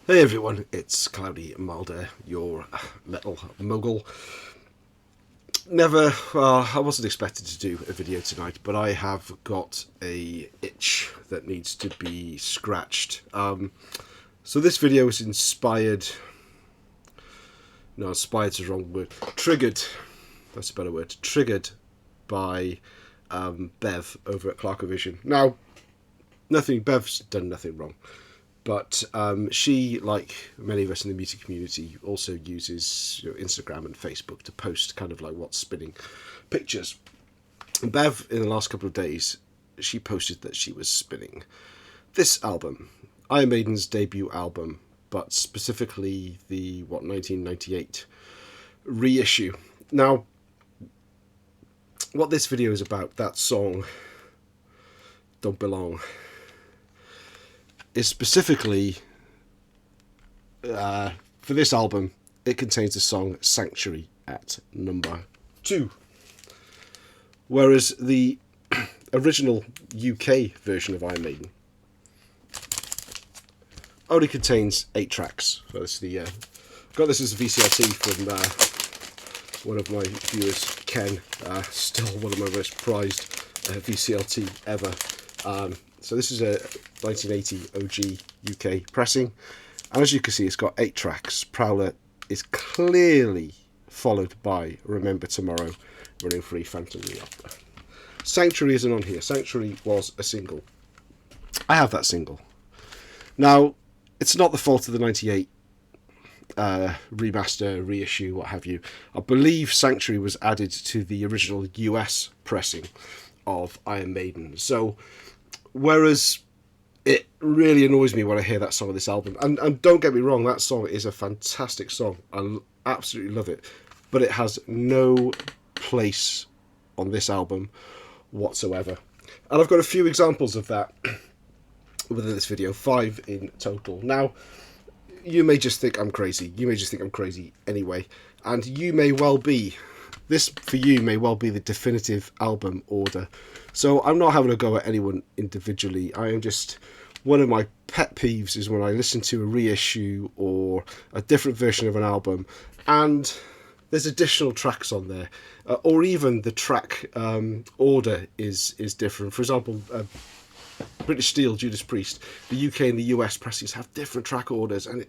Hey everyone, it's Cloudy Mulder, your metal mogul. I wasn't expected to do a video tonight, but I have got a itch that needs to be scratched. So this video is inspired, no, inspired's the wrong word, triggered, that's a better word, triggered by Bev over at Clarkovision. Now, Bev's done nothing wrong. But she, like many of us in the music community, also uses Instagram and Facebook to post kind of like what's spinning pictures. And Bev, in the last couple of days, she posted that she was spinning this album, Iron Maiden's debut album, but specifically the 1998 reissue. Now, what this video is about, that song, Don't Belong, is specifically for this album. It contains the song Sanctuary at number 2, whereas the original UK version of Iron Maiden only contains 8 tracks. So this is the got this as a VCLT from one of my viewers, Ken, still one of my most prized VCLT ever. So this is a 1980 OG UK pressing, and as you can see, it's got 8 tracks. Prowler is clearly followed by Remember Tomorrow, Running Free, Phantom of the Opera. Sanctuary isn't on here. Sanctuary was a single. I have that single. Now, it's not the fault of the 98 remaster, reissue, what have you. I believe Sanctuary was added to the original US pressing of Iron Maiden. So, whereas it really annoys me when I hear that song of this album, and don't get me wrong, that song is a fantastic song. I absolutely love it, but it has no place on this album whatsoever. And I've got a few examples of that within this video, 5 in total. Now, you may just think I'm crazy. You may just think I'm crazy anyway, and you may well be. This, for you, may well be the definitive album order. So I'm not having a go at anyone individually. I am just... One of my pet peeves is when I listen to a reissue or a different version of an album and there's additional tracks on there. Or even the track order is different. For example, British Steel, Judas Priest, the UK and the US pressings have different track orders. And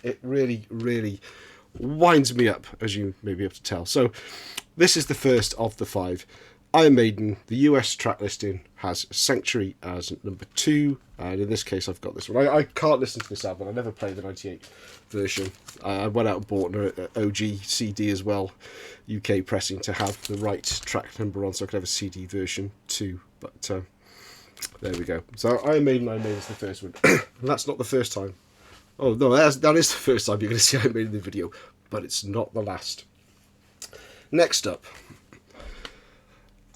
it really, really winds me up, as you may be able to tell. So this is the first of the 5. Iron Maiden, the US track listing has Sanctuary as number 2, and in this case I've got this one. I can't listen to this album. I never played the 98 version. I went out and bought an OG CD as well, UK pressing, to have the right track number on so I could have a CD version too. But there we go. So Iron Maiden is the first one. And that's not the first time. Oh no, that is the first time you're going to see Iron Maiden in the video, but it's not the last. Next up,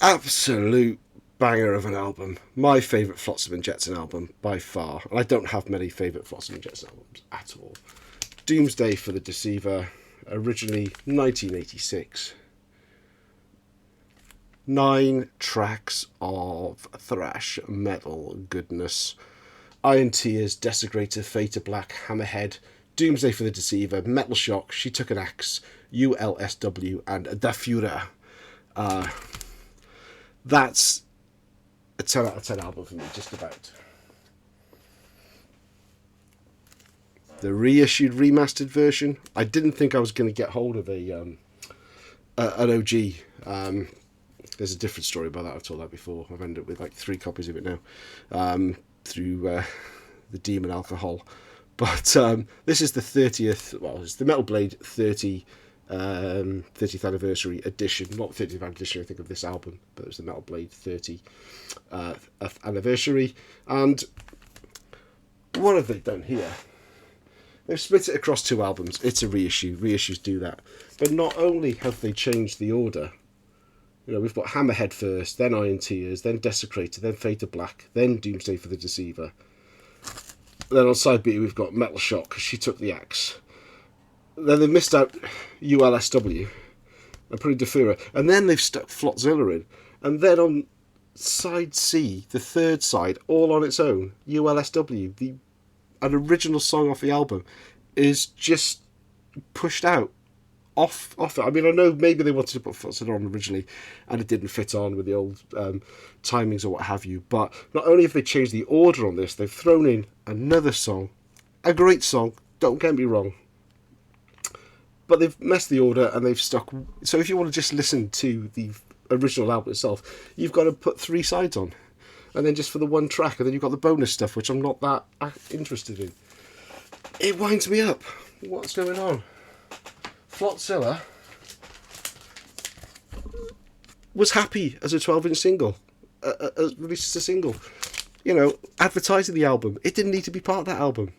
absolute banger of an album. My favourite Flotsam and Jetsam album by far. And I don't have many favourite Flotsam and Jetsam albums at all. Doomsday for the Deceiver, originally 1986. 9 tracks of thrash metal goodness. Iron Tears, Desecrator, Fade to Black, Hammerhead, Doomsday for the Deceiver, Metal Shock, She Took an Axe, ULSW, and Da Führer. That's a 10 out of 10 album for me, just about. The reissued, remastered version, I didn't think I was going to get hold of an OG. There's a different story about that. I've told that before. I've ended up with like 3 copies of it now through the Demon Alcohol. But this is the 30th, well, it's the Metal Blade 30th anniversary edition, not 30th anniversary I think of this album, but it was the Metal Blade 30th anniversary. And what have they done here? They've split it across 2 albums. It's a reissue. Reissues do that. But not only have they changed the order, we've got Hammerhead first, then Iron Tears, then Desecrator, then Fade to Black, then Doomsday for the Deceiver. Then on side B we've got Metal Shock, She Took the Axe. Then they've missed out ULSW and putting Da Führer. And then they've stuck Flotzilla in. And then on side C, the third side, all on its own, ULSW, the an original song off the album is just pushed out off it. I mean, I know maybe they wanted to put Footstool on originally and it didn't fit on with the old timings or what have you, but not only have they changed the order on this, they've thrown in another song, a great song, don't get me wrong, but they've messed the order and they've stuck. So if you want to just listen to the original album itself, you've got to put 3 sides on, and then just for the one track, and then you've got the bonus stuff, which I'm not that interested in. It winds me up. What's going on? Flotzilla was happy as a 12-inch single, released as a single. You know, advertising the album. It didn't need to be part of that album.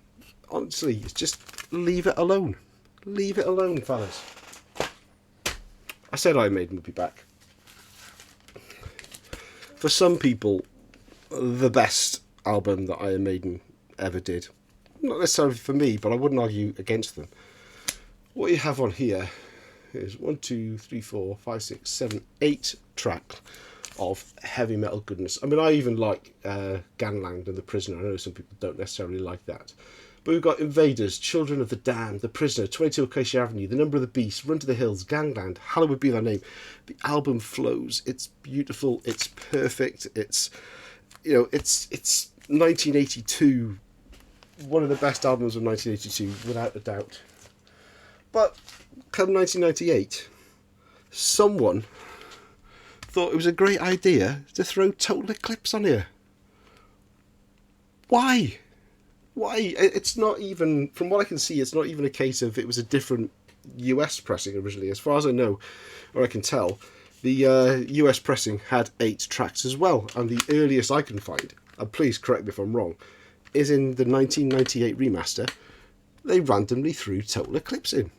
Honestly, just leave it alone. Leave it alone, fellas. I said Iron Maiden would be back. For some people, the best album that Iron Maiden ever did. Not necessarily for me, but I wouldn't argue against them. What you have on here is 1, 2, 3, 4, 5, 6, 7, 8 tracks of heavy metal goodness. I mean, I even like Gangland and The Prisoner. I know some people don't necessarily like that. But we've got Invaders, Children of the Damned, The Prisoner, 22 Acacia Avenue, The Number of the Beast, Run to the Hills, Gangland, Hallowed Be Thy Name. The album flows. It's beautiful. It's perfect. It's, you know, it's 1982. One of the best albums of 1982, without a doubt. But come 1998, someone thought it was a great idea to throw Total Eclipse on here. Why? Why? It's not even, from what I can see, it's not even a case of it was a different US pressing originally. As far as I know, or I can tell, the US pressing had 8 tracks as well. And the earliest I can find, and please correct me if I'm wrong, is in the 1998 remaster. They randomly threw Total Eclipse in.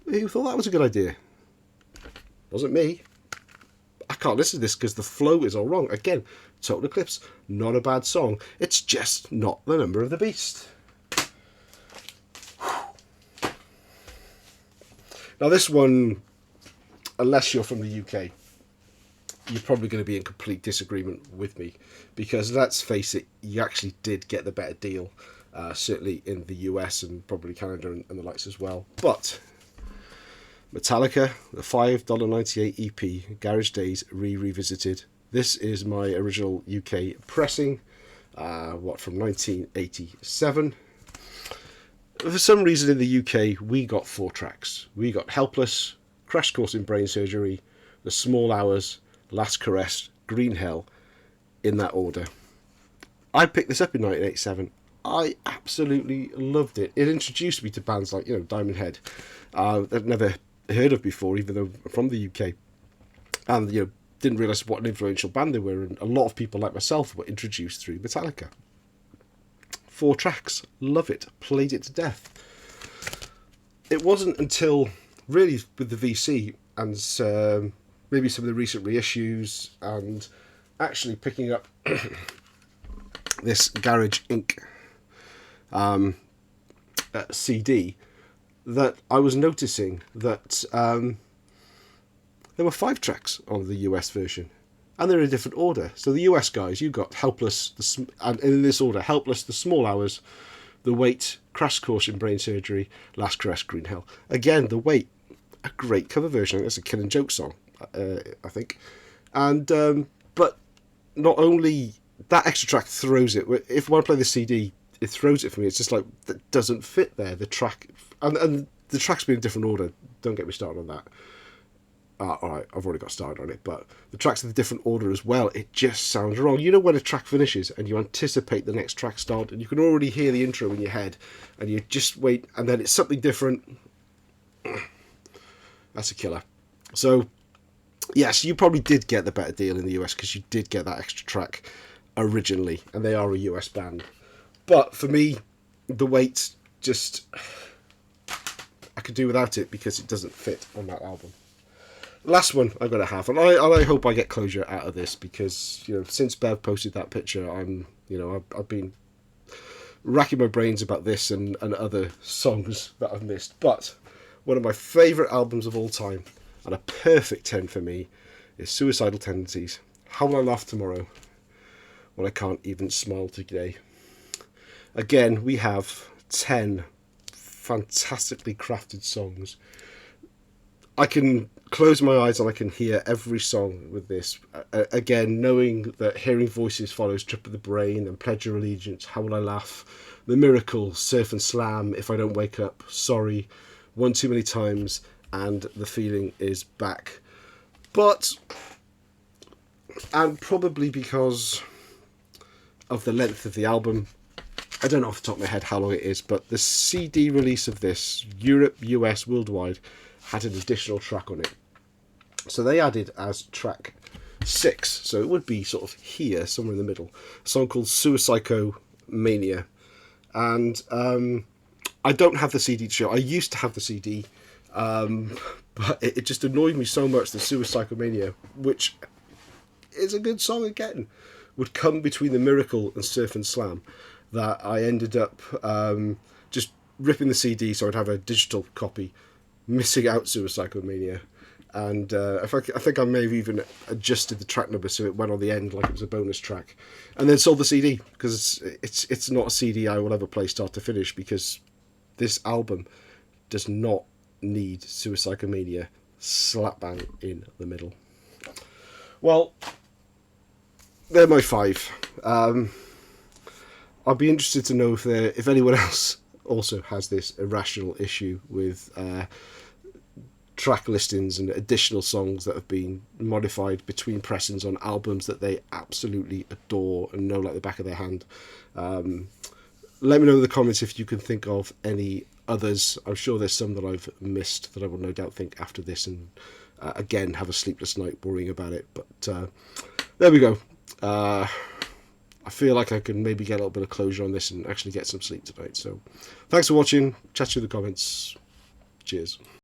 Who thought that was a good idea? Wasn't me. I can't listen to this because the flow is all wrong. Again, Total Eclipse, not a bad song. It's just not The Number of the Beast. Now this one, unless you're from the UK, you're probably going to be in complete disagreement with me, because let's face it, you actually did get the better deal, certainly in the US and probably Canada and the likes as well. But Metallica, the $5.98 EP, Garage Days Revisited. This is my original UK pressing, from 1987. For some reason in the UK, we got 4 tracks. We got Helpless, Crash Course in Brain Surgery, The Small Hours, Last Caress, Green Hell, in that order. I picked this up in 1987. I absolutely loved it. It introduced me to bands like, Diamond Head, that I'd never heard of before, even though I'm from the UK, and didn't realise what an influential band they were, and a lot of people like myself were introduced through Metallica. 4 tracks, love it, played it to death. It wasn't until really with the VC and maybe some of the recent reissues and actually picking up this Garage Inc. CD that I was noticing that there were 5 tracks on the US version, and they're in a different order. So the US guys, you got Helpless, and in this order, Helpless, The Small Hours, The Wait, Crash Course in Brain Surgery, Last Caress, Green Hell. Again, The Wait, a great cover version. I think it's a Killing Joke song, I think. And but not only that extra track throws it. If I want to play the CD, it throws it for me. It's just like, that doesn't fit there. The track, and the track's been in a different order. Don't get me started on that. Alright, I've already got started on it, but the track's in a different order as well. It just sounds wrong. You know when a track finishes and you anticipate the next track start, and you can already hear the intro in your head, and you just wait, and then it's something different. That's a killer. So, yes, you probably did get the better deal in the US, because you did get that extra track originally, and they are a US band. But for me, The Wait, just, I could do without it because it doesn't fit on that album. Last one I'm going to have, and I hope I get closure out of this, because since Bev posted that picture, I've been racking my brains about this and other songs that I've missed. But one of my favourite albums of all time, and a perfect 10 for me, is Suicidal Tendencies. How Will I Laugh Tomorrow When I Can't Even Smile Today? Again, we have 10 fantastically crafted songs. I can close my eyes and I can hear every song with this. Again, knowing that Hearing Voices follows Trip of the Brain and Pledge Your Allegiance, How Will I Laugh, The Miracle, Surf and Slam, If I Don't Wake Up, Sorry, One Too Many Times, and The Feeling Is Back. But, and probably because of the length of the album, I don't know off the top of my head how long it is, but the CD release of this, Europe, US, worldwide, had an additional track on it. So they added as track 6, so it would be sort of here, somewhere in the middle, a song called Suicyco Mania. And I don't have the CD to show. I used to have the CD, but it just annoyed me so much that Suicyco Mania, which is a good song again, would come between The Miracle and Surf and Slam, that I ended up just ripping the CD so I'd have a digital copy, missing out Suicyco Mania. And I think I may have even adjusted the track number so it went on the end like it was a bonus track, and then sold the CD, because it's not a CD I will ever play start to finish, because this album does not need Suicyco Mania slap bang in the middle. Well, they're my 5. I'd be interested to know if anyone else also has this irrational issue with track listings and additional songs that have been modified between pressings on albums that they absolutely adore and know like the back of their hand. Let me know in the comments if you can think of any others. I'm sure there's some that I've missed that I will no doubt think after this and again have a sleepless night worrying about it. But there we go. I feel like I can maybe get a little bit of closure on this and actually get some sleep tonight. So thanks for watching. Chat to you in the comments. Cheers.